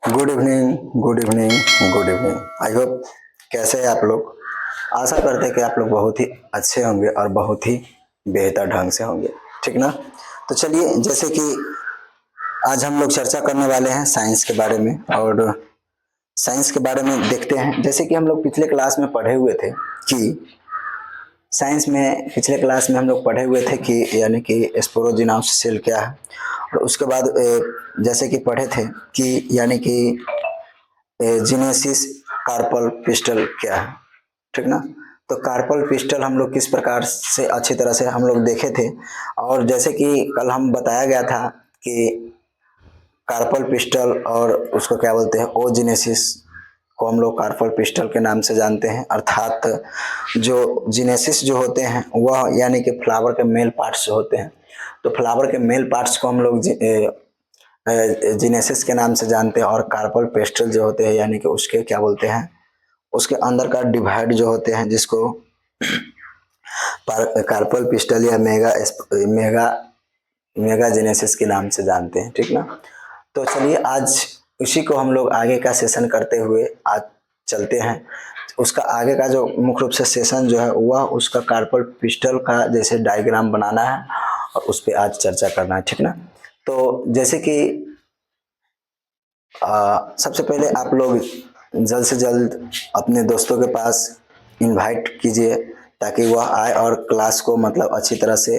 Good evening, good evening, good evening. I hope कैसे हैं आप लोग। आशा करते हैं कि आप लोग बहुत ही अच्छे होंगे और बहुत ही बेहतर ढंग से होंगे। ठीक ना। तो चलिए, जैसे कि आज हम लोग चर्चा करने वाले हैं साइंस के बारे में। और साइंस के बारे में देखते हैं, जैसे कि हम लोग पिछले क्लास में पढ़े हुए थे कि साइंस में पिछले क्लास में हम लोग पढ़े हुए थे कि यानी कि स्पोरोजिनाउस सेल क्या है। और उसके बाद जैसे कि पढ़े थे कि यानी कि जेनेसिस कार्पल पिस्टल क्या है। ठीक ना। तो कार्पल पिस्टल हम लोग किस प्रकार से अच्छी तरह से हम लोग देखे थे। और जैसे कि कल हम बताया गया था कि कार्पल पिस्टल और उसको क्या बोलते हैं, ओजेनेसिस को हम लोग कार्पल पिस्टल के नाम से जानते हैं। अर्थात जो जीनेसिस जो होते हैं वह यानी कि फ्लावर के मेल पार्ट्स जो होते हैं, तो फ्लावर के मेल पार्ट्स को हम लोग जीनेसिस के नाम से जानते हैं। और कार्पल पेस्टल जो होते हैं यानी कि उसके क्या बोलते हैं, उसके अंदर का डिवाइड जो होते हैं जिसको कार्पल पिस्टल या मेगा मेगा जेनेसिस के नाम से जानते हैं। ठीक ना। तो चलिए, आज इसी को हम लोग आगे का सेशन करते हुए आज चलते हैं। उसका आगे का जो मुख्य रूप से सेशन जो है वह उसका कार्पल पिस्टल का जैसे डायग्राम बनाना है और उस पर आज चर्चा करना है। ठीक ना। तो जैसे कि सबसे पहले आप लोग जल्द से जल्द अपने दोस्तों के पास इनवाइट कीजिए ताकि वह आए और क्लास को मतलब अच्छी तरह से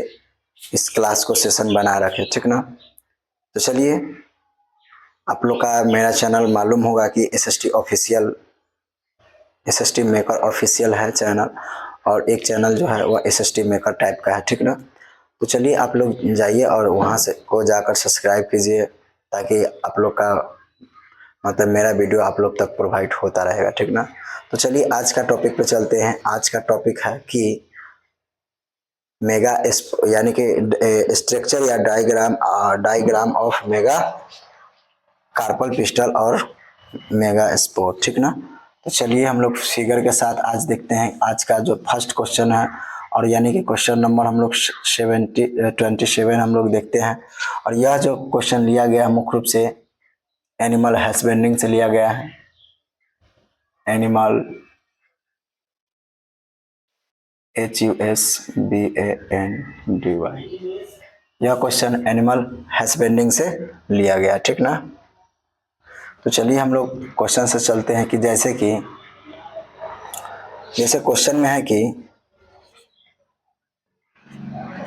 इस क्लास को सेशन बनाए रखे। ठीक ना। तो चलिए, आप लोग का मेरा चैनल मालूम होगा कि SST official, SST maker official है चैनल। और एक चैनल जो है वह एसएसटी मेकर टाइप का है। ठीक ना। तो चलिए, आप लोग जाइए और वहाँ से को जाकर सब्सक्राइब कीजिए ताकि आप लोग का मतलब मेरा वीडियो आप लोग तक प्रोवाइड होता रहेगा। ठीक ना। तो चलिए, आज का टॉपिक पे चलते हैं। आज का टॉपिक है कि मेगा यानी कि स्ट्रक्चर या diagram of mega carpel pistil और मेगा स्पोर। ठीक ना। तो चलिए, हम लोग फिगर के साथ आज देखते हैं आज का जो फर्स्ट क्वेश्चन है। और यानी कि क्वेश्चन नंबर हम लोग 27 हम लोग देखते हैं। और यह जो क्वेश्चन लिया गया मुख्य रूप से एनिमल हस्बेंडिंग से लिया गया है। एनिमल HUSBANDY, यह क्वेश्चन एनिमल हस्बेंडिंग से लिया गया। ठीक ना। तो चलिए, हम लोग क्वेश्चन से चलते हैं कि जैसे क्वेश्चन में है कि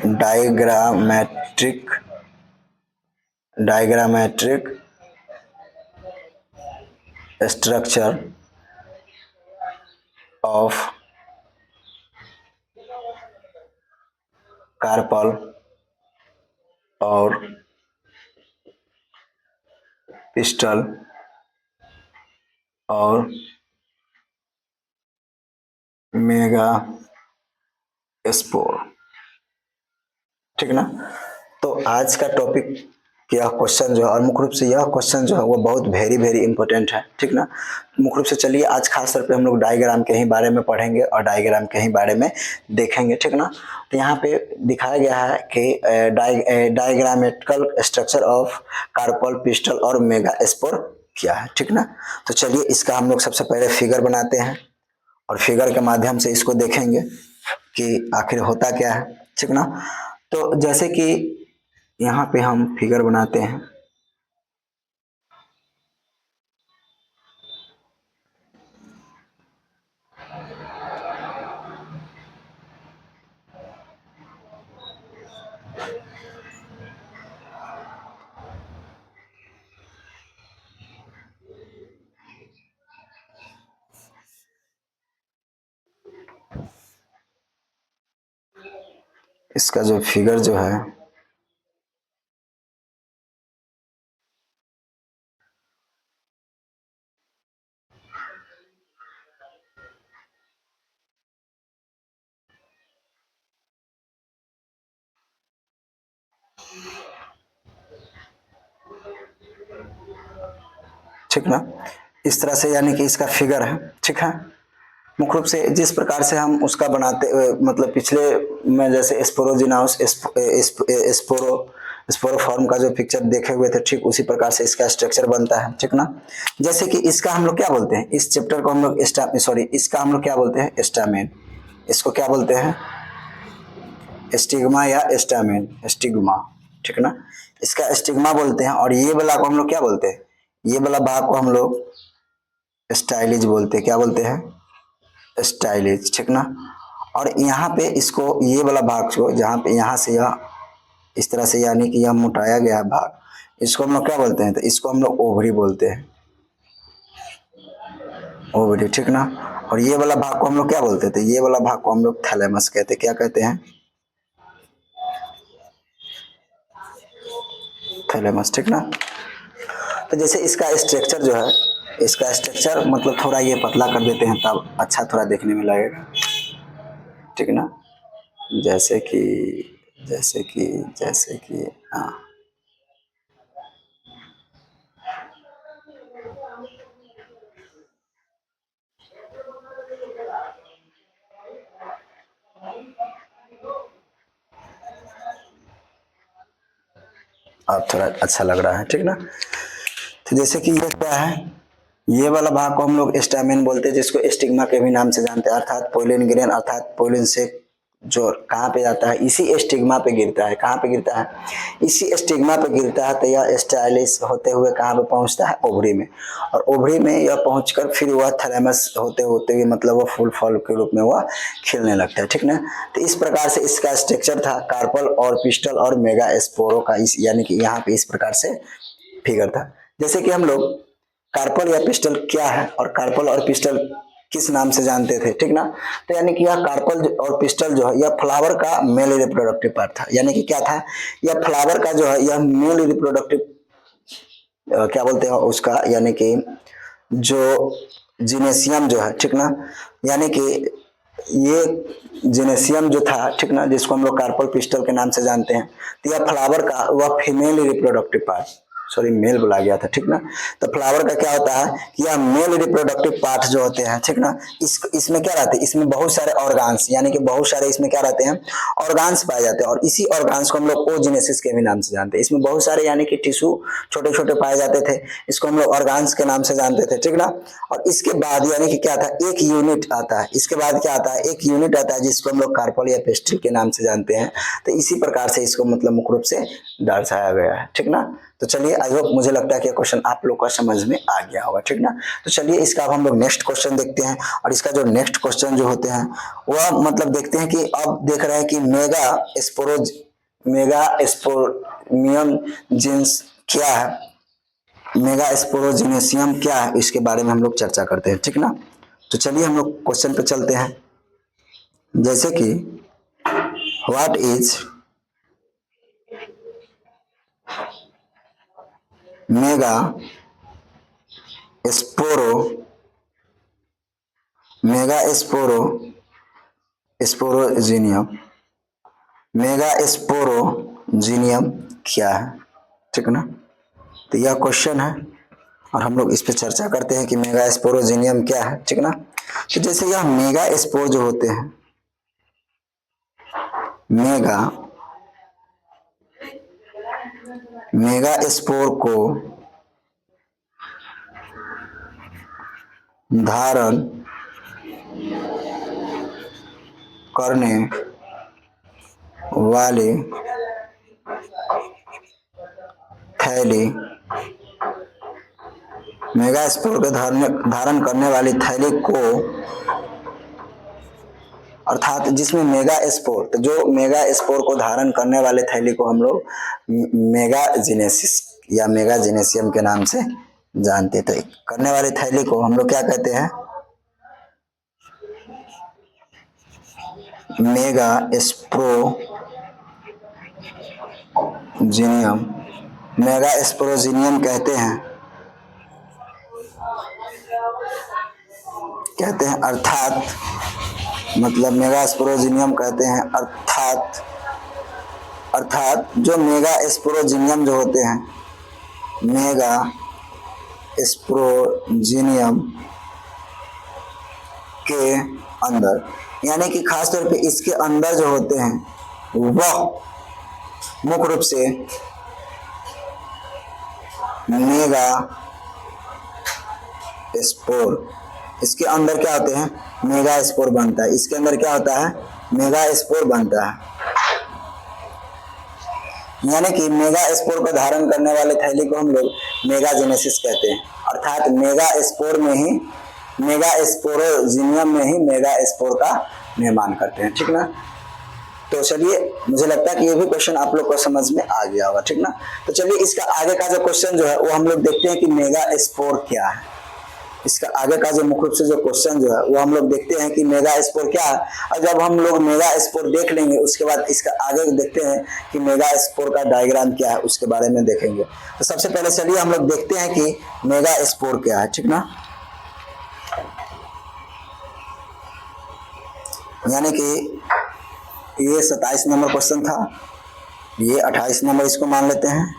डायग्रामेट्रिक स्ट्रक्चर ऑफ कार्पल और पिस्टल और मेगा स्पोर। ठीक ना। तो आज का टॉपिक यह क्वेश्चन जो है, और मुख्य रूप से यह क्वेश्चन जो है वो बहुत वेरी इंपॉर्टेंट है। ठीक ना। मुख्य रूप से चलिए, आज खास तौर पे हम लोग डायग्राम के ही बारे में पढ़ेंगे और डायग्राम के ही बारे में देखेंगे। ठीक ना। तो यहाँ पे दिखाया गया है कि diagrammatical structure of carpel pistil और मेगा स्पोर क्या है। ठीक ना। तो चलिए, इसका हम लोग सबसे पहले फिगर बनाते हैं और फिगर के माध्यम से इसको देखेंगे कि आखिर होता क्या है। ठीक ना। तो जैसे कि यहाँ पे हम फिगर बनाते हैं। इसका जो फिगर जो है ठीक ना, इस तरह से यानी कि इसका फिगर है। ठीक है। मुख्य रूप से जिस प्रकार से हम उसका बनाते मतलब पिछले में जैसे स्पोरोजिनाउस स्पोरोफॉर्म का जो पिक्चर देखे हुए थे ठीक उसी प्रकार से इसका स्ट्रक्चर बनता है, ठीक ना। जैसे कि इसका हम लोग क्या बोलते हैं, इस चैप्टर को हम लोग इसका हम लोग क्या बोलते हैं, स्टामेन। इसको क्या बोलते हैं, स्टिग्मा या स्टामेन, स्टिग्मा, ठीक ना। इसका स्टिग्मा बोलते हैं। और ये वाला को हम लोग क्या बोलते हैं, ये वाला भाग को हम लोग स्टाइलिज बोलते हैं। क्या बोलते हैं, स्टाइलिज, ठीक ना। और यहाँ पे इसको ये वाला भाग को जहाँ पे यहाँ से यह इस तरह से यानी कि यह मोटाया गया भाग, इसको हम लोग क्या बोलते हैं, तो इसको हम लोग ओवरी बोलते हैं, ओवरी, ठीक ना। और ये वाला भाग को हम लोग क्या बोलते हैं, तो ये वाला भाग को हम लोग थैलेमस कहते हैं। क्या कहते हैं, थैलेमस, ठीक ना। तो जैसे इसका स्ट्रक्चर जो है, इसका स्ट्रक्चर मतलब थोड़ा ये पतला कर देते हैं तब अच्छा थोड़ा देखने में लगेगा, ठीक ना। जैसे कि हाँ, अब थोड़ा अच्छा लग रहा है, ठीक ना। तो जैसे कि ये क्या है, ये वाला भाग को हम लोग स्टामेन बोलते हैं, जिसको स्टिग्मा के भी नाम से जानते हैं। अर्थात पोलिन ग्रेन, अर्थात पोलिन से जो कहाँ पे जाता है, इसी स्टिग्मा पे गिरता है। कहाँ पे गिरता है, इसी स्टिग्मा पे गिरता है। तो यह स्टाइलिश होते हुए कहाँ पे पहुँचता है, ओवरी में। और ओवरी में यह पहुँचकर फिर वह थैलेमस होते होते हुए मतलब वह फूल फॉल के रूप में वह खिलने लगता है, ठीक ना। तो इस प्रकार से इसका स्ट्रक्चर था, कार्पल और पिस्टल और मेगा स्पोरो का, इस यानी कि यहाँ पे इस प्रकार से फिगर था। जैसे कि हम लोग कार्पल या पिस्टल क्या है और कार्पल और पिस्टल किस नाम से जानते थे, ठीक ना। तो यानी कि यह कार्पल और पिस्टल जो है यह फ्लावर का मेल रिप्रोडक्टिव पार्ट था। यानी कि क्या था, यह फ्लावर का जो है यह मेल रिप्रोडक्टिव क्या बोलते हैं उसका, यानी कि जो जिनेसियम जो है, ठीक ना। यानी कि ये जिनेसियम जो था, ठीक ना, जिसको हम लोग कार्पल पिस्टल के नाम से जानते हैं, तो यह फ्लावर का वह female reproductive part, sorry male बोला गया था, ठीक ना। तो फ्लावर का क्या होता है कि यह मेल रिप्रोडक्टिव पार्ट जो होते हैं, ठीक ना, इसमें क्या रहते हैं, इसमें बहुत सारे ऑर्गान्स, यानी कि बहुत सारे इसमें क्या रहते हैं, ऑर्गान्स पाए जाते हैं। और इसी ऑर्गान्स को हम लोग ओजेनेसिस के भी नाम से जानते हैं। इसमें बहुत सारे यानी कि टिश्यू छोटे छोटे पाए जाते थे, इसको हम लोग ऑर्गान्स के नाम से जानते थे, ठीक ना। और इसके बाद यानी कि क्या था, एक यूनिट आता है, इसके बाद क्या आता है, एक यूनिट आता है जिसको हम लोग कार्पल या पेस्ट्री के नाम से जानते हैं। तो इसी प्रकार से इसको मतलब मुख्य रूप से दर्शाया गया है, ठीक ना। तो चलिए, आई होप, मुझे लगता है कि क्वेश्चन आप लोग का समझ में आ गया होगा, ठीक ना। तो चलिए इसका अब हम लोग नेक्स्ट क्वेश्चन देखते हैं। और इसका जो नेक्स्ट क्वेश्चन जो होते हैं वह मतलब देखते हैं कि अब देख रहे हैं कि मेगा स्पोरमियम जीन्स क्या है, मेगा स्पोरोजिनेसियम क्या है, इसके बारे में हम लोग चर्चा करते हैं, ठीक ना। तो चलिए हम लोग क्वेश्चन पे चलते हैं। जैसे कि what is mega sporo sporangium, mega sporangium क्या है, ठीक ना। तो यह क्वेश्चन है और हम लोग इस पे चर्चा करते हैं कि मेगा स्पोरोजीनियम क्या है, ठीक ना। तो जैसे यह मेगा स्पोर जो होते हैं, मेगा स्पोर को धारण करने वाले थैली, मेगा स्पोर के धारण करने वाली थैली को, अर्थात जिसमें मेगा स्पोर, तो जो मेगा स्पोर को धारण करने वाले थैली को हम लोग मेगा जिनेसिस या मेगा जिनेसियम के नाम से जानते थे। करने वाली थैली को हम लोग क्या कहते हैं, मेगा स्पोरोजीनियम, मेगा स्पोरोजीनियम कहते हैं, अर्थात मतलब मेगा स्पोरोजीनियम कहते हैं, अर्थात जो मेगा स्पोरोजीनियम जो होते हैं, मेगा स्पोरोजीनियम के अंदर, यानी कि खासतौर पे इसके अंदर जो होते हैं वह मुख्य रूप से मेगा स्पोर, इसके अंदर क्या होते हैं, मेगा स्पोर बनता है, इसके अंदर क्या होता है, मेगा स्पोर बनता है। यानी कि मेगा स्पोर को धारण करने वाले थैली को हम लोग मेगाजेनेसिस कहते हैं, अर्थात मेगा स्पोर में ही, मेगा स्पोरोजिनियम में ही मेगा स्पोर का निर्माण करते हैं, ठीक ना। तो चलिए, मुझे लगता है कि ये भी क्वेश्चन आप लोग को समझ में आ गया होगा, ठीक ना। तो चलिए, इसका आगे का जो क्वेश्चन जो है वो हम लोग देखते हैं कि मेगा स्पोर क्या है। इसका आगे का जो मुख्य रूप से जो क्वेश्चन जो है वो हम लोग देखते हैं कि मेगा स्पोर क्या है, और जब हम लोग मेगा स्पोर देख लेंगे उसके बाद इसका आगे देखते हैं कि मेगा स्पोर का डायग्राम क्या है, उसके बारे में देखेंगे। तो सबसे पहले चलिए हम लोग देखते हैं कि मेगा स्पोर क्या है, ठीक ना। यानी कि ये 27 नंबर क्वेश्चन था, ये 28 नंबर इसको मान लेते हैं,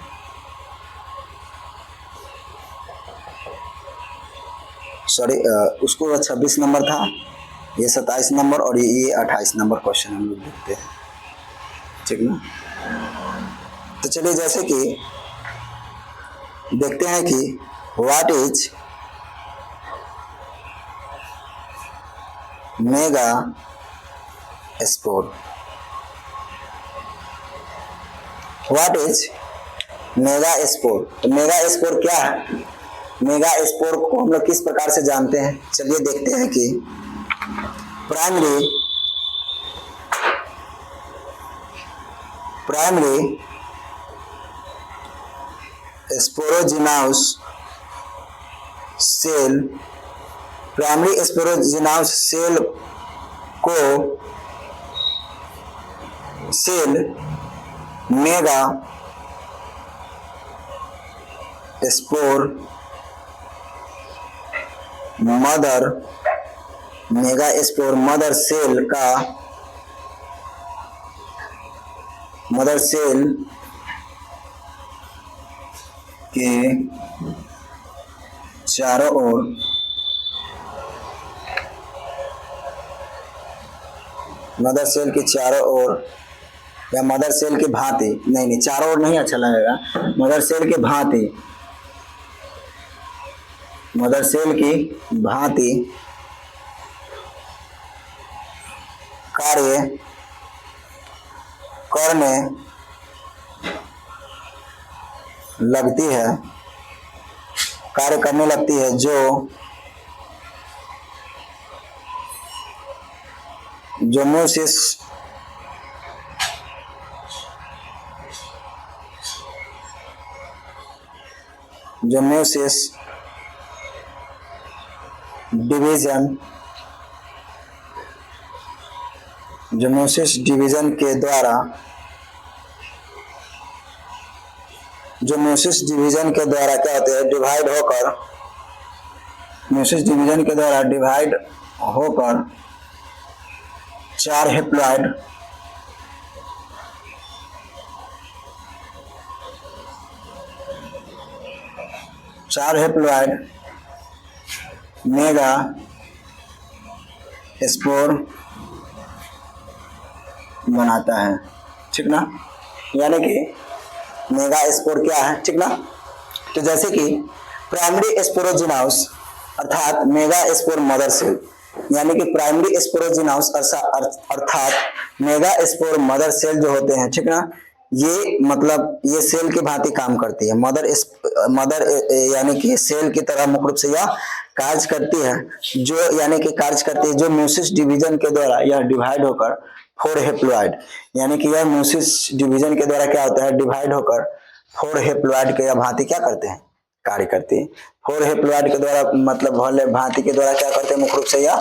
सॉरी उसको 26 नंबर था, ये 27 नंबर और ये 28 नंबर क्वेश्चन हम लोग देखते हैं, ठीक ना। तो चलिए, जैसे कि देखते हैं कि what is mega spore, what is mega spore. तो मेगा स्पोर क्या है, मेगा स्पोर को हम लोग किस प्रकार से जानते हैं, चलिए देखते हैं कि primary sporogenous cell, primary sporogenous cell को cell megaspore mother, megaspore mother cell का, मदर सेल के चारों ओर मदर सेल के चारों ओर या मदर सेल की भांति, नहीं चारों ओर नहीं अच्छा लगेगा, मदर सेल के भांति, मदर सेल की भांति कार्य करने लगती है, कार्य करने लगती है, जो म्यूसिस डिवीजन, म्यूसिस डिवीजन के द्वारा, म्यूसिस डिवीजन के द्वारा क्या होते हैं, डिवाइड होकर, म्यूसिस डिवीजन के द्वारा डिवाइड होकर 4 हेप्लॉइड मेगा स्पोर बनाता है, ठीक ना। यानी कि मेगा स्पोर क्या है, ठीक ना। तो जैसे कि प्राइमरी स्पोरोजिनाउस अर्थात मेगा स्पोर मदर सेल, यानी कि प्राइमरी स्पोरोजिनाउस अर्थात मेगा स्पोर मदर सेल जो होते हैं, ठीक ना, ये मतलब ये सेल की भांति काम करती है, मदर यानी कि सेल की तरह मुख्य रूप से यह कार्य करती है, जो यानी कि कार्य करती है, जो म्यूसिस डिवीजन के द्वारा यह डिवाइड होकर 4 हेप्लॉइड, यानी कि यह म्यूसिस डिवीजन के द्वारा क्या होता है, डिवाइड होकर 4 हेप्लॉइड के भांति क्या करते हैं, कार्य करती है। 4 हेप्लॉइड के द्वारा मतलब भांति के द्वारा क्या करते हैं, मुख्य रूप से यह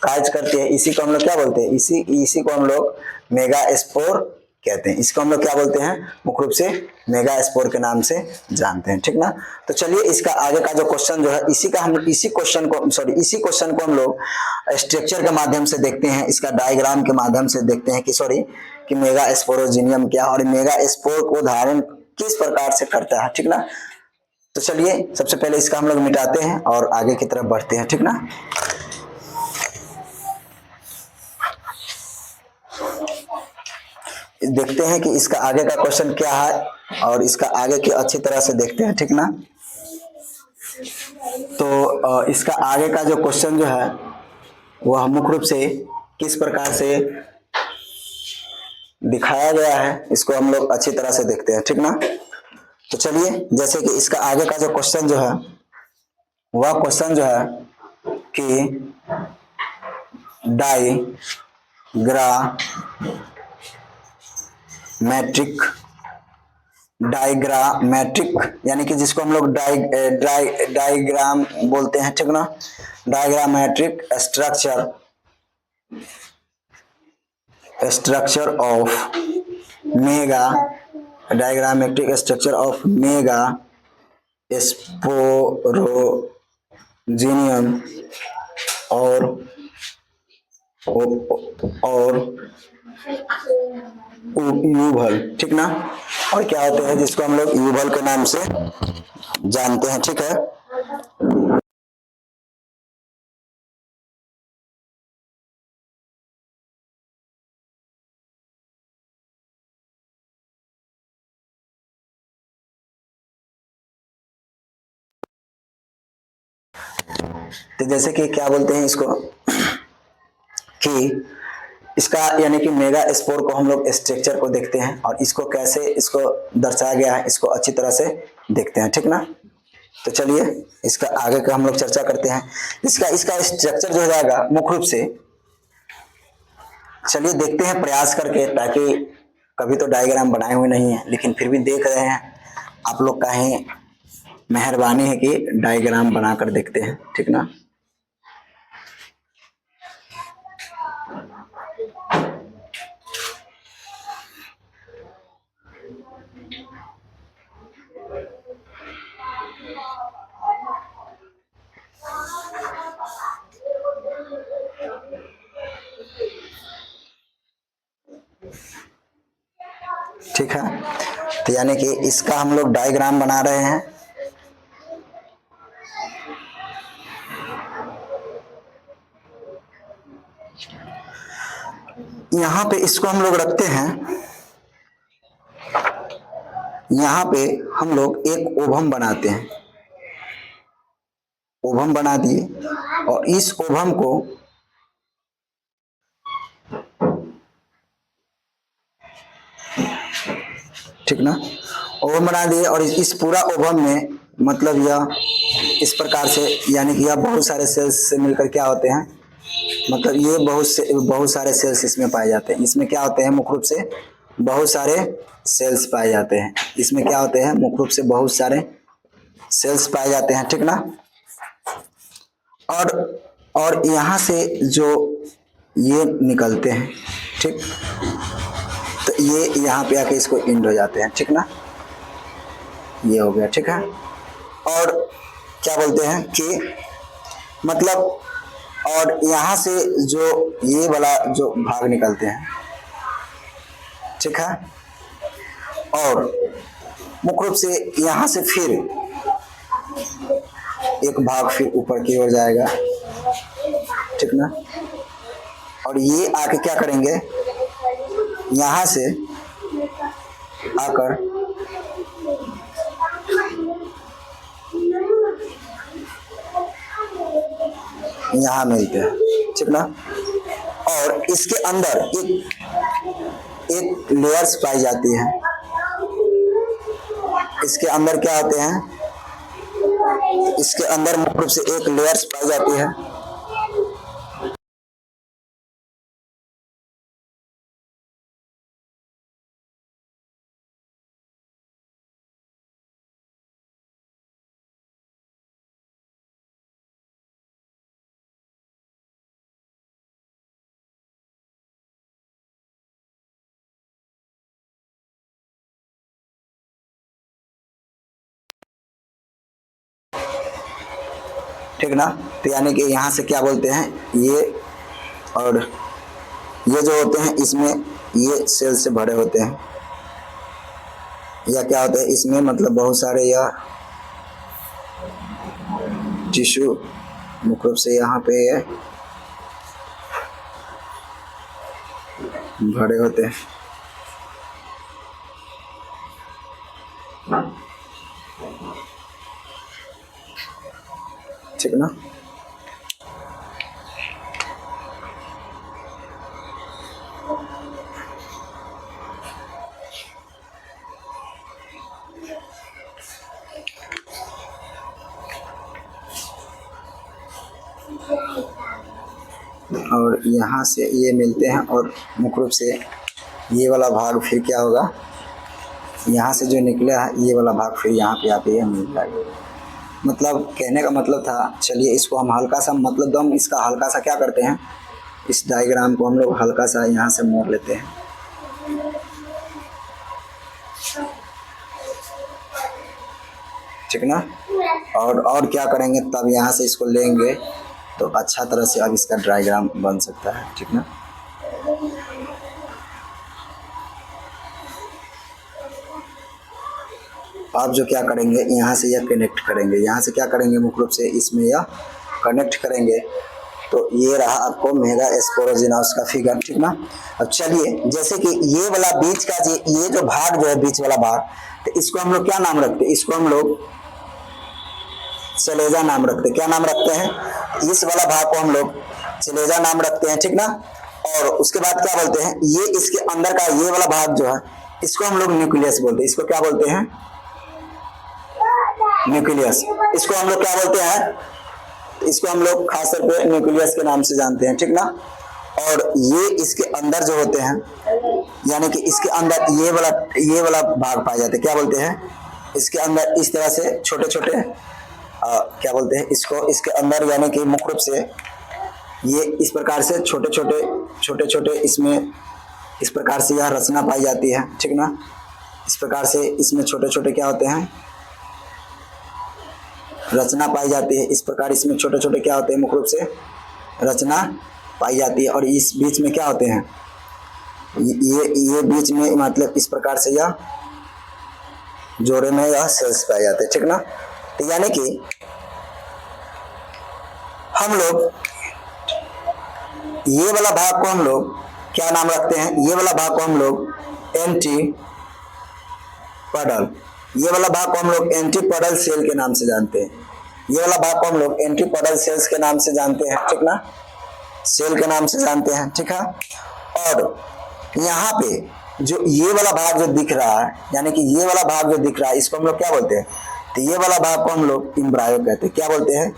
कार्य करती है। इसी को हम लोग क्या बोलते हैं, इसी को हम लोग मेगा स्पोर कहते हैं। इसको हम लोग क्या बोलते हैं, मुख्य रूप से मेगा स्पोर के नाम से जानते हैं, ठीक ना। तो चलिए, इसका आगे का जो क्वेश्चन जो है, इसी क्वेश्चन को हम लोग स्ट्रक्चर के माध्यम से देखते हैं, इसका डायग्राम के माध्यम से देखते हैं कि मेगा स्पोरोजिनियम क्या और मेगा स्पोर को धारण किस प्रकार से करता है, ठीक ना। तो चलिए, सबसे पहले इसका हम लोग मिटाते हैं और आगे की तरफ बढ़ते हैं, ठीक ना। देखते हैं कि इसका आगे का क्वेश्चन क्या है और इसका आगे की अच्छी तरह से देखते हैं, ठीक ना। तो इसका आगे का जो क्वेश्चन जो है वह मुख्य रूप से किस प्रकार से दिखाया गया है इसको हम लोग अच्छी तरह से देखते हैं, ठीक ना। तो चलिए, जैसे कि इसका आगे का जो क्वेश्चन जो है वह क्वेश्चन जो है कि डायग्रामेट्रिक यानी कि जिसको हम लोग डायग्राम बोलते हैं, ठीक ना। Diagrammatic structure of mega diagrammatic structure of mega sporangium और यूभल, ठीक ना। और क्या होते हैं जिसको हम लोग यूभल के नाम से जानते हैं, ठीक है। तो जैसे कि क्या बोलते हैं इसको कि इसका यानी कि मेगा स्पोर को हम लोग स्ट्रक्चर को देखते हैं और इसको कैसे इसको दर्शाया गया है इसको अच्छी तरह से देखते हैं, ठीक ना। तो चलिए इसका आगे का हम लोग चर्चा करते हैं। इसका स्ट्रक्चर जो हो जाएगा मुख्य रूप से, चलिए देखते हैं प्रयास करके, ताकि कभी तो डायग्राम बनाए हुए नहीं है लेकिन फिर भी देख रहे हैं, आप लोग का ही मेहरबानी है कि डायग्राम बनाकर देखते हैं, ठीक ना। ठीक है, तो यानी कि इसका हम लोग डायग्राम बना रहे हैं। यहां पे इसको हम लोग रखते हैं, यहां पे हम लोग एक ओभम बनाते हैं, ओभम बना दिए और इस ओभम को ठीक ना ओभम बना दिए और इस पूरा ओभम में मतलब यह इस प्रकार से, यानी कि यह बहुत सारे सेल्स से मिलकर क्या होते हैं, मतलब ये बहुत सारे सेल्स इसमें पाए जाते हैं। इसमें क्या होते हैं मुख्य रूप से बहुत सारे सेल्स पाए जाते हैं। इसमें क्या होते हैं मुख्य रूप से बहुत सारे सेल्स पाए जाते हैं, ठीक ना। और यहाँ से जो ये निकलते हैं, ठीक, तो ये यहाँ पे आके इसको इंड हो जाते हैं, ठीक ना। ये हो गया, ठीक है। और क्या बोलते हैं कि मतलब और यहाँ से जो ये वाला जो भाग निकलते हैं, ठीक है, और मुख्य रूप से यहाँ से फिर एक भाग फिर ऊपर की ओर जाएगा, ठीक ना। और ये आके क्या करेंगे, यहाँ से आकर यहाँ मिलते हैं, ठीक ना। और इसके अंदर एक लेयर्स पाई जाती है। इसके अंदर क्या होते हैं, इसके अंदर मुख्य रूप से एक लेयर्स पाई जाती है। ठीक ना। तो यानी कि यहाँ से क्या बोलते हैं, ये और ये जो होते हैं इसमें ये सेल से भरे होते हैं, या क्या होता है इसमें मतलब बहुत सारे या टिश्यू मुख्य रूप से यहाँ पे ये भरे होते हैं। ठीक ना। और यहाँ से ये मिलते हैं और मुख्य रूप से ये वाला भाग फिर क्या होगा, यहाँ से जो निकला है ये वाला भाग फिर यहाँ पे आके ये मिल जाएगा। मतलब कहने का मतलब था, चलिए इसको हम हल्का सा, मतलब हम इसका हल्का सा क्या करते हैं, इस डायग्राम को हम लोग हल्का सा यहाँ से मोड़ लेते हैं। ठीक ना। और क्या करेंगे, तब यहाँ से इसको लेंगे तो अच्छा तरह से अब इसका डायग्राम बन सकता है। ठीक ना। आप जो क्या करेंगे, यहाँ से यह कनेक्ट करेंगे, यहाँ से क्या करेंगे, मुख्य रूप से इसमें यह कनेक्ट करेंगे। तो ये रहा आपको मेगा एस्पेरागिनस का फिगर। ठीक ना। अब चलिए, जैसे कि ये वाला बीच का ये जो भाग जो है, बीच वाला भाग, तो इसको हम लोग क्या नाम रखते हैं, इसको हम लोग चलेजा नाम रखते हैं। क्या नाम रखते हैं, इस वाला भाग को हम लोग चलेजा नाम रखते हैं। ठीक ना। और उसके बाद क्या बोलते हैं, ये इसके अंदर का ये वाला भाग जो है, इसको हम लोग न्यूक्लियस बोलते हैं। इसको क्या बोलते हैं, न्यूक्लियस। इसको हम लोग क्या बोलते हैं, इसको हम लोग खासतौर पे न्यूक्लियस के नाम से जानते हैं। ठीक ना। और ये इसके अंदर जो होते हैं, यानी कि इसके अंदर ये वाला भाग पाए जाते हैं। क्या बोलते हैं, इसके अंदर इस तरह से छोटे छोटे क्या बोलते हैं इसको, इसके अंदर यानी कि मुख्य रूप से ये इस प्रकार से छोटे छोटे इसमें इस प्रकार से यह रचना पाई जाती है। ठीक ना। इस प्रकार से इसमें छोटे छोटे क्या होते हैं, रचना पाई जाती है। इस प्रकार इसमें छोटे छोटे क्या होते हैं, मुख्य रूप से रचना पाई जाती है। और इस बीच में क्या होते हैं, ये बीच में मतलब इस प्रकार से यह जोड़े में यह सेल्स पाए जाते हैं। ठीक ना। तो यानी कि हम लोग ये वाला भाग को हम लोग क्या नाम रखते हैं, ये वाला भाग को हम लोग एंटीपोडल, ये वाला भाग को हम लोग एंटीपोडल सेल के नाम से जानते हैं। ये वाला भाग को हम लोग एंटीपोडल सेल्स के नाम से जानते हैं। ठीक ना, सेल के नाम से जानते हैं। ठीक है। और यहाँ पे जो ये वाला भाग जो दिख रहा है, यानी कि ये वाला भाग जो दिख रहा है, इसको हम लोग क्या बोलते हैं, तो ये वाला भाग को हम लोग एम्ब्रायो कहते हैं। क्या बोलते हैं,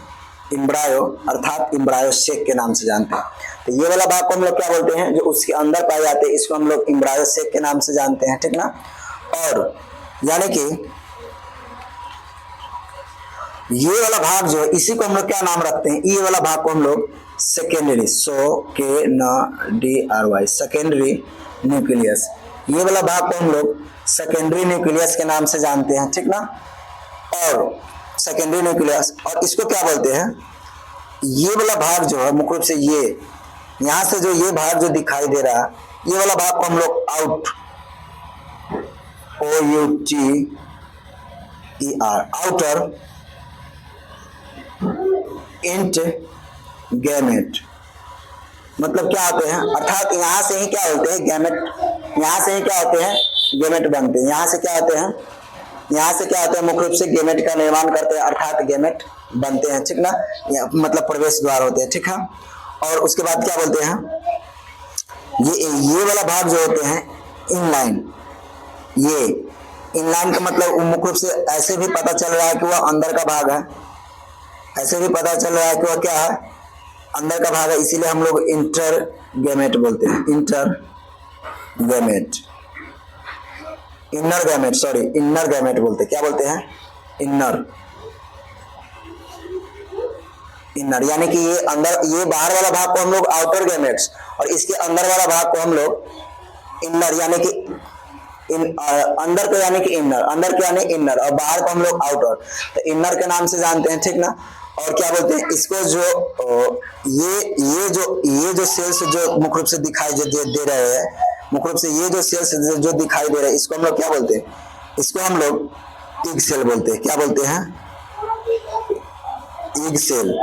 एम्ब्रायो, अर्थात एम्ब्रायो सेक के नाम से जानते हैं। तो ये वाला भाग को हम लोग क्या बोलते हैं, जो उसके अंदर पाए जाते हैं, इसको हम लोग एम्ब्रायो सेक के नाम से जानते हैं। ठीक ना। और यानी कि ये वाला भाग जो है, इसी को हम लोग क्या नाम रखते हैं, ये वाला भाग को हम लोग सेकेंडरी, SECNDRY, सेकेंडरी न्यूक्लियस, ये वाला भाग को हम लोग सेकेंडरी न्यूक्लियस के नाम से जानते हैं। ठीक ना। और सेकेंडरी न्यूक्लियस, और इसको क्या बोलते हैं, ये वाला भाग जो है मुख्य रूप से ये यहाँ से जो ये भाग जो दिखाई दे रहा है, ये वाला भाग को हम लोग आउटर इंट गैमेट, मतलब क्या होते हैं, अर्थात यहाँ से ही क्या होते हैं गैमेट, यहाँ से ही क्या होते हैं गैमेट बनते हैं। यहाँ से क्या होते हैं, यहाँ से क्या होते हैं, मुख्य रूप से गैमेट का निर्माण करते हैं, अर्थात गैमेट बनते हैं। ठीक ना। मतलब प्रवेश द्वार होते हैं। ठीक है। और उसके बाद क्या बोलते हैं, ये वाला भाग जो होते हैं इनलाइन, ये इनलाइन का मतलब मुख्य रूप से ऐसे भी पता चल रहा है कि वह अंदर का भाग है, ऐसे भी पता चल रहा है कि वह क्या है, अंदर का भाग है, इसीलिए हम लोग इंटर गैमेट बोलते हैं। Inter gamete, inner gamete, sorry inner gamete बोलते हैं। क्या बोलते हैं, इनर, इनर, यानी कि ये अंदर, ये बाहर वाला भाग को हम लोग आउटर गैमेट्स, और इसके अंदर वाला भाग को हम लोग इनर, यानी कि अंदर को यानी कि इनर, अंदर के यानी इनर, और बाहर को हम लोग आउटर, तो इनर के नाम से जानते हैं। ठीक ना। और क्या बोलते हैं इसको, जो ये जो सेल्स जो मुख्य रूप से दिखाई दे रहे हैं, मुख्य रूप से ये जो सेल्स जो दिखाई दे रहे हैं, इसको हम लोग क्या बोलते हैं, इसको हम लोग एग सेल बोलते हैं। क्या बोलते हैं, एग सेल।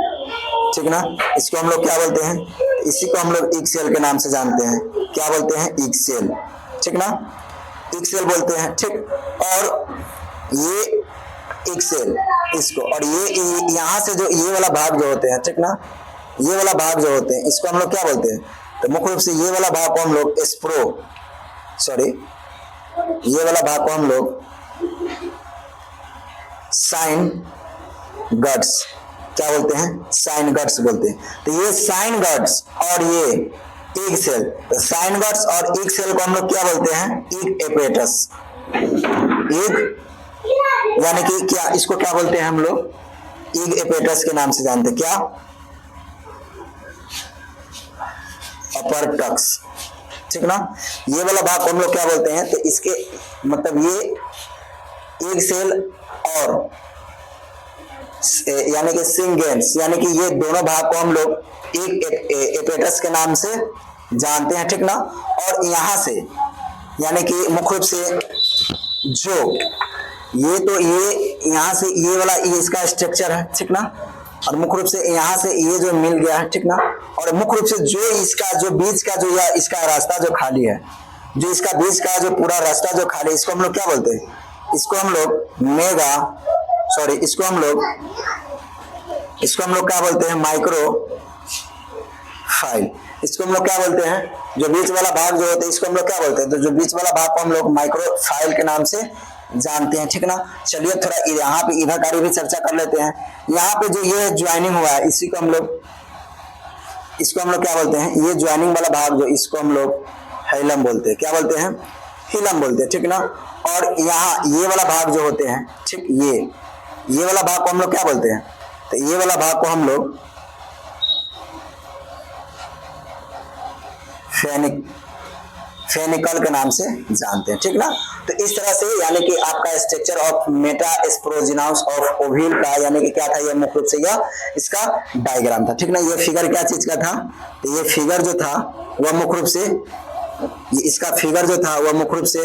ठीक ना। इसको हम लोग क्या बोलते हैं, इसी को हम लोग एग सेल के नाम से जानते हैं। क्या बोलते हैं, एग सेल। ठीक ना, एग सेल बोलते हैं। ठीक। और ये एक सेल इसको, और ये यहाँ से जो ये वाला भाग जो होते हैं, ठीक ना, ये वाला भाग जो होते हैं इसको हम लोग क्या बोलते हैं? तो मुख्य रूप से ये वाला भाग को हम लोग ये वाला भाग को हम लोग साइन गट्स क्या बोलते हैं? साइन गट्स बोलते हैं। तो ये साइन गट्स और ये एग सेल, तो साइन गट्स और एग सेल को हम लोग क्या बोलते हैं? एग एपेटस। एग यानी कि क्या, इसको क्या बोलते हैं हम लोग? एग एपेटस के नाम से जानते हैं। क्या? अपर टक्स, ठीक ना। ये वाला भाग को हम लोग क्या बोलते हैं? तो इसके मतलब ये एग सेल और यानी कि सिंगेंस, यानी कि ये दोनों भाग को हम लोग एक एपेटस के नाम से जानते हैं, ठीक ना। और यहां से यानी कि मुख्य रूप से जो ये तो ये यहां से ये वाला ये इसका स्ट्रक्चर है, ठीक ना, और मुख्य रूप से यहाँ से ये जो मिल गया है, ठीक ना, और मुख्य रूप से जो इसका जो बीच का जो या इसका रास्ता जो खाली है, जो इसका बीच का जो पूरा रास्ता जो खाली है, इसको हम लोग क्या बोलते हैं? इसको हम लोग इसको हम लोग क्या बोलते हैं? Micro file. इसको हम लोग क्या बोलते हैं? जो बीच वाला भाग जो होता है इसको हम लोग क्या बोलते हैं? तो जो बीच वाला भाग को हम लोग माइक्रो फाइल के नाम से जानते हैं, ठीक ना। चलिए थोड़ा यहाँ पे इधर कार्य भी चर्चा कर लेते हैं। यहाँ पे जो ये ज्वाइनिंग हुआ है इसको हम लोग क्या बोलते हैं? ये ज्वाइनिंग वाला भाग जो, इसको हम लोग हिलम बोलते हैं। क्या बोलते हैं? हिलम बोलते हैं, ठीक ना। और यहाँ ये वाला भाग जो होते हैं, ठीक, ये वाला भाग को हम लोग क्या बोलते हैं? तो ये वाला भाग को हम लोग फेनिकल के नाम से जानते हैं, ठीक ना। तो इस तरह से यानी कि आपका स्ट्रक्चर ऑफ मेटास्पोरोजिनाउस ऑफ ओव्यूल का यानी कि क्या था? ये मुख्य रूप से यह इसका डायग्राम था, ठीक ना। ये फिगर क्या चीज का था? तो ये फिगर जो था वह मुख्य रूप से इसका फिगर जो था वह मुख्य रूप से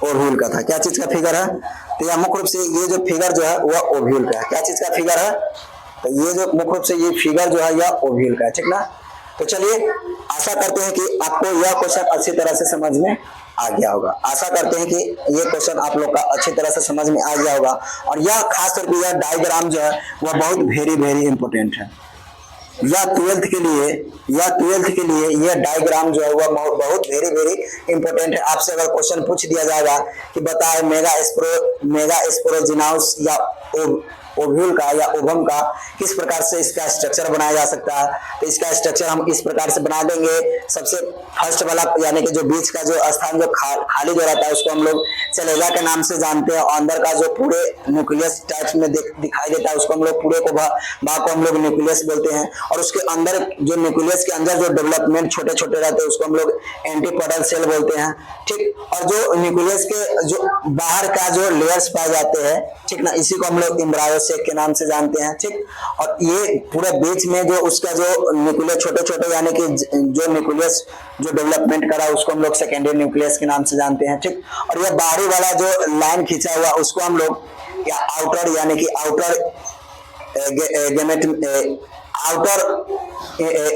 ओव्यूल का था। क्या चीज का फिगर है? तो यह मुख्य रूप से ये जो फिगर जो है वह ओव्यूल का है। क्या चीज का फिगर है? तो ये जो मुख्य रूप से ये फिगर जो है यह ओव्यूल का है, ठीक ना। तो चलिए आशा करते हैं कि आपको यह क्वेश्चन अच्छी तरह से समझ में आ गया होगा। आशा करते हैं कि ये क्वेश्चन आप लोग का अच्छी तरह से समझ में आ गया होगा। और यह खास तौर पर यह डायग्राम जो है वह बहुत वेरी इंपॉर्टेंट है। या 12th के लिए यह डायग्राम जो है वह बहुत वेरी इंपॉर्टेंट है। आपसे अगर क्वेश्चन पूछ दिया जाएगा कि बताए मेगा स्पोरोजिनाउस या ओव्यूल का या ओवम का किस प्रकार से इसका स्ट्रक्चर बनाया जा सकता है, तो इसका स्ट्रक्चर हम इस प्रकार से बना देंगे। सबसे फर्स्ट वाला यानी कि जो बीच का जो स्थान जो खाली जो रहता है उसको हम लोग चलेगा के नाम से जानते हैं। और अंदर का जो पूरे न्यूक्लियस टाइप में दिखाई देता है उसको हम लोग पूरे को भाग को हम लोग न्यूक्लियस बोलते हैं। और उसके अंदर जो न्यूक्लियस के अंदर जो डेवलपमेंट छोटे छोटे रहते हैं उसको हम लोग एंटीपोडल सेल बोलते हैं, ठीक। और जो न्यूक्लियस के जो बाहर का जो लेयर्स पाए जाते हैं, ठीक ना, इसी को हम लोग एम्ब्रायो के नाम से जानते हैं, ठीक। और ये पूरे बीच में जो उसका जो न्यूक्लियस छोटे छोटे यानी कि जो न्यूक्लियस जो डेवलपमेंट करा उसको हम लोग सेकेंडरी न्यूक्लियस के नाम से जानते हैं, ठीक। और ये बाहरी वाला जो लाइन खींचा हुआ उसको हम लोग या आउटर यानी कि आउटर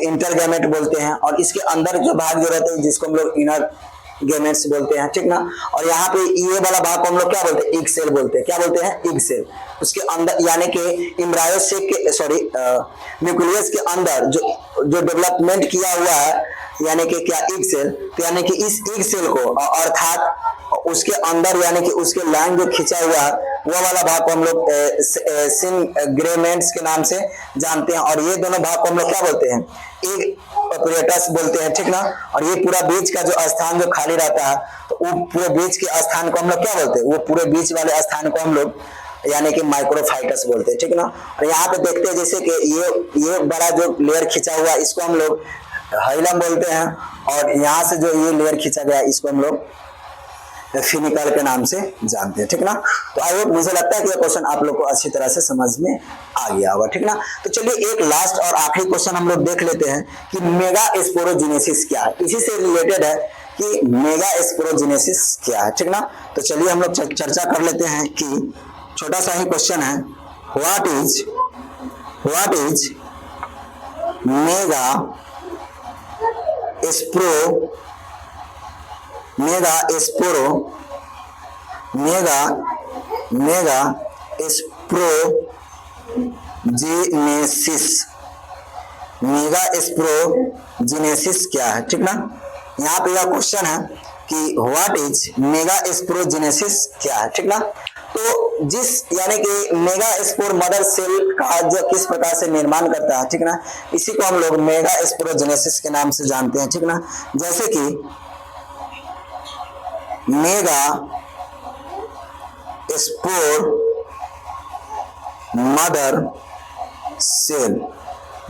इंटरगेमेट बोलते हैं। और इसके अंदर जो भाग जो रहते हैं जिसको हम लोग इनर गेमेट्स बोलते हैं, ठीक ना। और यहाँ पे ये वाला भाग को हम लोग क्या बोलते हैं? एग सेल बोलते हैं। क्या बोलते हैं? Egg cell. उसके अंदर यानी कि एम्ब्रायो सेक के न्यूक्लियस के अंदर जो डेवलपमेंट किया हुआ है यानी कि क्या? Egg cell. तो यानी कि इस एग सेल को अर्थात उसके अंदर यानी कि उसके लाइन जो खींचा हुआ है वो वाला भाग को हम लोग सिंग्रेमेंट्स के नाम से जानते हैं। और ये दोनों भाग को हम लोग क्या बोलते हैं? एग ऑपरेटर्स बोलते हैं, ठीक ना। और ये पूरा बीच का जो स्थान जो खाली रहता है तो वो पूरे बीच के स्थान को हम लोग क्या बोलते हैं? वो पूरे बीच वाले स्थान को हम लोग यानी कि माइक्रोफाइटस बोलते हैं, ठीक ना। और यहाँ पे देखते हैं जैसे कि ये बड़ा जो लेयर खींचा हुआ इसको हम लोग हाइलम बोलते हैं। और यहाँ से जो ये लेयर खींचा गया इसको हम लोग फिनिकल के नाम से जानते हैं, ठीक ना। तो आई होप, मुझे लगता है कि ये क्वेश्चन आप लोग को अच्छी तरह से समझ में आ गया होगा, ठीक ना। तो चलिए एक लास्ट और आखिरी क्वेश्चन हम लोग देख लेते हैं कि मेगा स्पोरोजेनेसिस क्या है। इसी से रिलेटेड है कि मेगा स्पोरोजेनेसिस क्या है, ठीक ना। तो चलिए हम लोग चर्चा कर लेते हैं कि छोटा सा ही क्वेश्चन है, what is mega mega mega sporogenesis, mega sporogenesis क्या है, ठीक ना। यहाँ पे यह क्वेश्चन है कि व्हाट इज मेगा स्पोरोजेनेसिस क्या है, ठीक ना। तो जिस यानी कि मेगा स्पोर मदर सेल का जो किस प्रकार से निर्माण करता है, ठीक ना, इसी को हम लोग मेगा स्पोरोजेनेसिस के नाम से जानते हैं, ठीक ना। जैसे कि megaspore mother cell,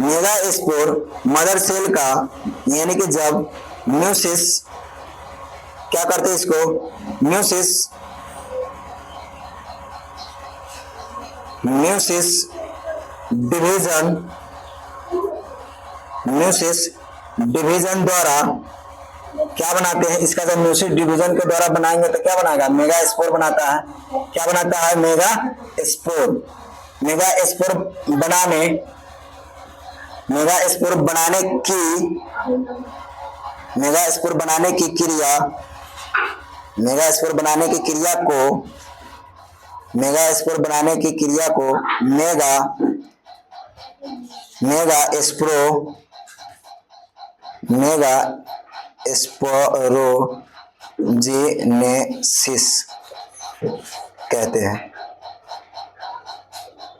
megaspore mother cell का यानी कि जब म्यूसिस क्या करते हैं इसको, म्यूसिस डिवीजन द्वारा क्या बनाते हैं, इसका जब म्यूसिस डिवीजन के द्वारा बनाएंगे तो क्या बनाएगा, मेगा स्पोर बनाता है। क्या बनाता है, मेगा स्पोर। मेगा स्पोर बनाने मेगा स्पोर बनाने की क्रिया मेगा स्पोर बनाने की क्रिया को मेगा स्पोरोजेनेसिस कहते हैं,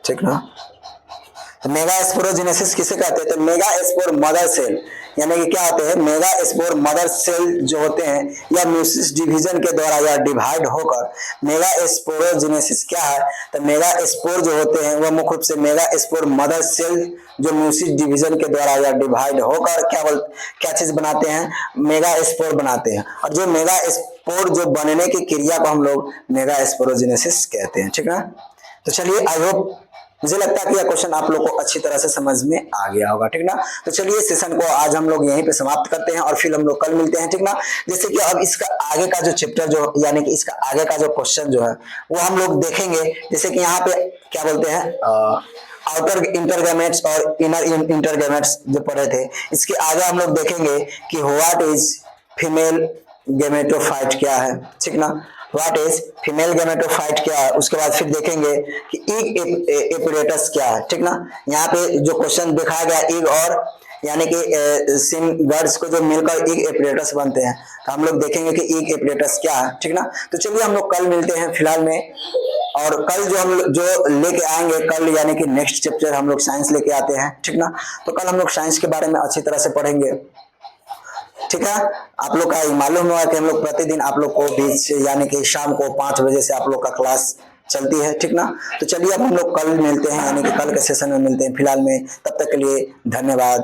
ठीक ना। तो मेगा स्पोरोजेनेसिस किसे कहते हैं, तो मेगा स्पोर मदर सेल यानी कि क्या होते हैं, मेगा स्पोर मदर सेल जो होते हैं या म्यूसिस डिवीजन के द्वारा या डिवाइड होकर मेगा स्पोरोजेनेसिस क्या है, तो मेगा स्पोर जो होते हैं वह मुख्य रूप से मेगा स्पोर मदर सेल जो म्यूसिस डिवीजन के द्वारा या डिवाइड होकर क्या चीज बनाते हैं, मेगा स्पोर बनाते हैं। और जो मेगा स्पोर जो बनने की क्रिया को हम लोग मेगा स्पोरोजेनेसिस कहते हैं, ठीक है। तो चलिए, आई होप, मुझे लगता है कि यह क्वेश्चन आप लोग को अच्छी तरह से समझ में आ गया होगा, ठीक ना। तो चलिए सेशन को आज हम लोग यहीं पे समाप्त करते हैं और फिर हम लोग कल मिलते हैं, ठीक ना। जैसे कि अब इसका आगे का जो चैप्टर जो यानी कि इसका आगे का जो क्वेश्चन जो है वो हम लोग देखेंगे। जैसे कि यहाँ पे क्या बोलते हैं, आउटर इंटरगेमेट्स और इनर इंटरगेमेट्स जो पढ़े थे, इसके आगे हम लोग देखेंगे कि व्हाट इज फीमेल गेमेटोफाइट क्या है, ठीक ना। व्हाट इज फीमेल गेमेटोफाइट क्या है, उसके बाद फिर देखेंगे कि ईग एपिडेटस क्या है, ठीक ना। यहाँ पे जो क्वेश्चन दिखाया गया ईग और यानी कि सिम गर्ड्स को जो मिलकर ईग एपिडेटस बनते हैं, तो हम लोग देखेंगे कि ईग एपिडेटस क्या है, ठीक ना। तो चलिए हम लोग कल मिलते हैं फिलहाल में, और कल जो हम जो लेके आएंगे कल यानी कि नेक्स्ट चैप्टर हम लोग साइंस लेके आते हैं, ठीक ना। तो कल हम लोग साइंस के बारे में अच्छी तरह से पढ़ेंगे, ठीक है। आप लोग का मालूम हुआ कि हम लोग प्रतिदिन आप लोग को बीच यानी कि शाम को 5 बजे से आप लोग का क्लास चलती है, ठीक ना। तो चलिए अब हम लोग कल मिलते हैं यानी कि कल के सेशन में मिलते हैं फिलहाल में, तब तक के लिए धन्यवाद।